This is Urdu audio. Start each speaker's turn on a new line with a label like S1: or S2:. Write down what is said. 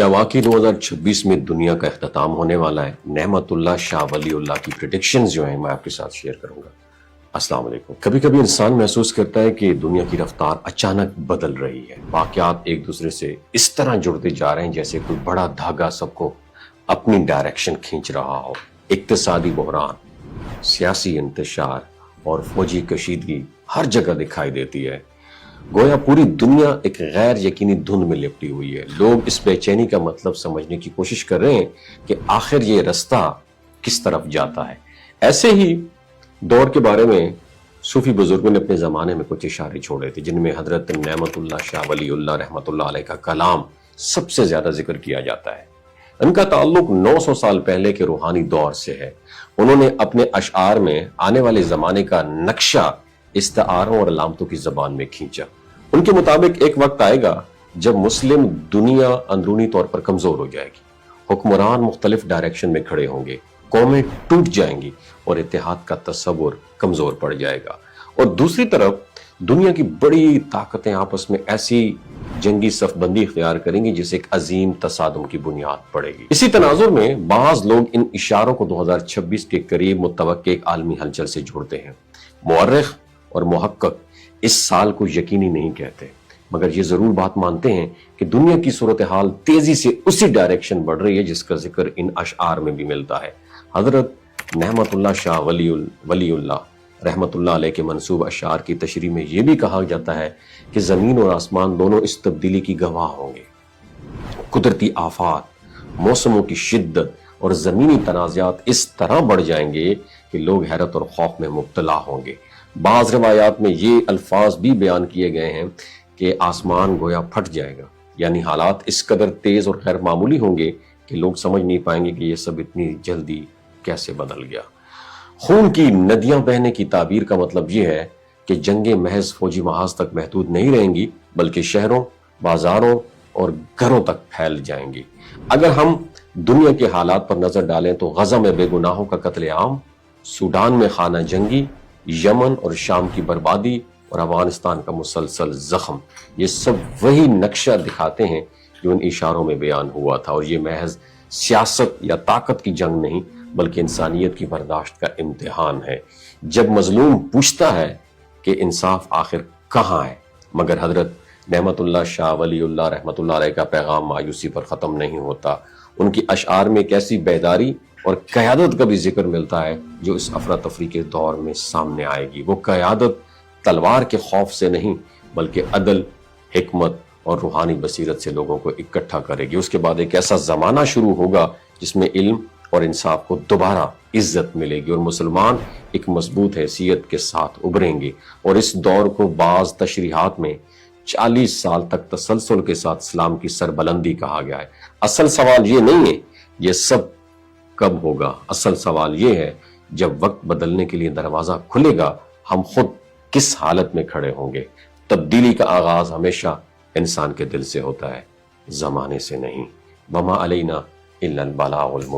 S1: کیا واقعی 2026 میں دنیا کا اختتام ہونے والا ہے؟ نعمت اللہ شاہ ولی اللہ کی پریڈکشنز جو ہیں میں آپ کے ساتھ شیئر کروں گا۔ السلام علیکم۔ کبھی کبھی انسان محسوس کرتا ہے کہ دنیا کی رفتار اچانک بدل رہی ہے، واقعات ایک دوسرے سے اس طرح جڑتے جا رہے ہیں جیسے کوئی بڑا دھاگا سب کو اپنی ڈائریکشن کھینچ رہا ہو۔ اقتصادی بحران، سیاسی انتشار اور فوجی کشیدگی ہر جگہ دکھائی دیتی ہے، گویا پوری دنیا ایک غیر یقینی دھند میں لپٹی ہوئی ہے۔ لوگ اس بے چینی کا مطلب سمجھنے کی کوشش کر رہے ہیں کہ آخر یہ رستہ کس طرف جاتا ہے۔ ایسے ہی دور کے بارے میں صوفی بزرگوں نے اپنے زمانے میں کچھ اشارے چھوڑے تھے، جن میں حضرت نعمت اللہ شاہ ولی اللہ رحمۃ اللہ علیہ کا کلام سب سے زیادہ ذکر کیا جاتا ہے۔ ان کا تعلق 900 سال پہلے کے روحانی دور سے ہے۔ انہوں نے اپنے اشعار میں آنے والے زمانے کا نقشہ استعاروں اور علامتوں کی زبان میں کھینچا۔ ان کے مطابق ایک وقت آئے گا جب مسلم دنیا اندرونی طور پر کمزور ہو جائے گی، حکمران مختلف ڈائریکشن میں کھڑے ہوں گے، قومیں ٹوٹ جائیں گی اور اتحاد کا تصور کمزور پڑ جائے گا، اور دوسری طرف دنیا کی بڑی طاقتیں آپس میں ایسی جنگی صف بندی اختیار کریں گی جسے ایک عظیم تصادم کی بنیاد پڑے گی۔ اسی تناظر میں بعض لوگ ان اشاروں کو 2026 کے قریب متوقع ایک عالمی ہلچل سے جوڑتے ہیں۔ مورخ اور محقق اس سال کو یقینی نہیں کہتے، مگر یہ ضرور بات مانتے ہیں کہ دنیا کی صورتحال تیزی سے اسی ڈائریکشن بڑھ رہی ہے جس کا ذکر ان اشعار میں بھی ملتا ہے۔ حضرت نعمت اللہ شاہ ولی اللہ رحمت اللہ علیہ کے منسوب اشعار کی تشریح میں یہ بھی کہا جاتا ہے کہ زمین اور آسمان دونوں اس تبدیلی کی گواہ ہوں گے۔ قدرتی آفات، موسموں کی شدت اور زمینی تنازعات اس طرح بڑھ جائیں گے کہ لوگ حیرت اور خوف میں مبتلا ہوں گے۔ بعض روایات میں یہ الفاظ بھی بیان کیے گئے ہیں کہ آسمان گویا پھٹ جائے گا، یعنی حالات اس قدر تیز اور غیر معمولی ہوں گے کہ لوگ سمجھ نہیں پائیں گے کہ یہ سب اتنی جلدی کیسے بدل گیا۔ خون کی ندیاں بہنے کی تعبیر کا مطلب یہ ہے کہ جنگیں محض فوجی محاذ تک محدود نہیں رہیں گی بلکہ شہروں، بازاروں اور گھروں تک پھیل جائیں گی۔ اگر ہم دنیا کے حالات پر نظر ڈالیں تو غزہ میں بے گناہوں کا قتل عام، سوڈان میں خانہ جنگی، یمن اور شام کی بربادی اور افغانستان کا مسلسل زخم، یہ سب وہی نقشہ دکھاتے ہیں جو ان اشاروں میں بیان ہوا تھا، اور یہ محض سیاست یا طاقت کی جنگ نہیں بلکہ انسانیت کی برداشت کا امتحان ہے۔ جب مظلوم پوچھتا ہے کہ انصاف آخر کہاں ہے، مگر حضرت نعمت اللہ شاہ ولی اللہ رحمۃ اللہ علیہ کا پیغام مایوسی پر ختم نہیں ہوتا۔ ان کی اشعار میں ایک ایسی بیداری اور قیادت کا بھی ذکر ملتا ہے جو اس افراتفری کے دور میں سامنے آئے گی۔ وہ قیادت تلوار کے خوف سے نہیں بلکہ عدل، حکمت اور روحانی بصیرت سے لوگوں کو اکٹھا کرے گی۔ اس کے بعد ایک ایسا زمانہ شروع ہوگا جس میں علم اور انصاف کو دوبارہ عزت ملے گی اور مسلمان ایک مضبوط حیثیت کے ساتھ ابھریں گے۔ اور اس دور کو بعض تشریحات میں 40 سال تک تسلسل کے ساتھ اسلام کی سربلندی کہا گیا ہے۔ اصل سوال یہ نہیں ہے یہ سب کب ہوگا، اصل سوال یہ ہے جب وقت بدلنے کے لیے دروازہ کھلے گا ہم خود کس حالت میں کھڑے ہوں گے۔ تبدیلی کا آغاز ہمیشہ انسان کے دل سے ہوتا ہے، زمانے سے نہیں۔ وما علینا الا البلاغ المبین۔